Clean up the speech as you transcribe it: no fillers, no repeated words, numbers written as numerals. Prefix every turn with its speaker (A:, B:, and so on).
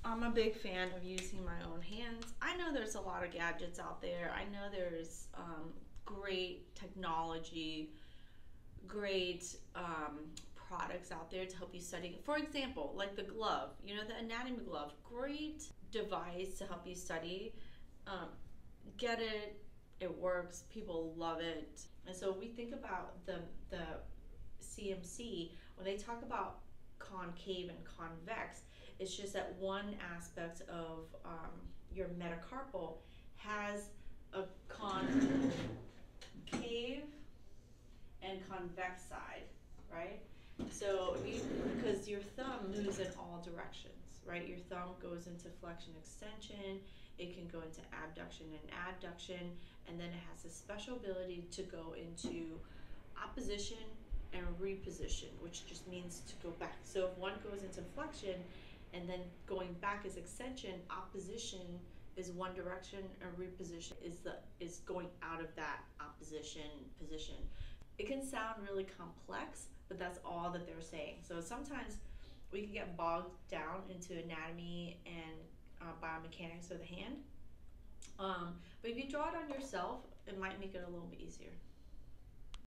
A: I'm a big fan of using my own hands. I know there's a lot of gadgets out there. I know there's great technology, great products out there to help you study. For example, like the glove, you know, the anatomy glove, great device to help you study. Get it, it works, people love it. And so we think about the CMC, when they talk about concave and convex, it's just that one aspect of your metacarpal has a concave and convex side, right? So because your thumb moves in all directions, right? Your thumb goes into flexion extension, it can go into abduction and adduction, and then it has a special ability to go into opposition and reposition, which just means to go back. So if one goes into flexion and then going back is extension, opposition is one direction, and reposition is going out of that opposition position. It can sound really complex, but that's all that they're saying. So sometimes we can get bogged down into anatomy and biomechanics of the hand. But if you draw it on yourself, it might make it a little bit easier.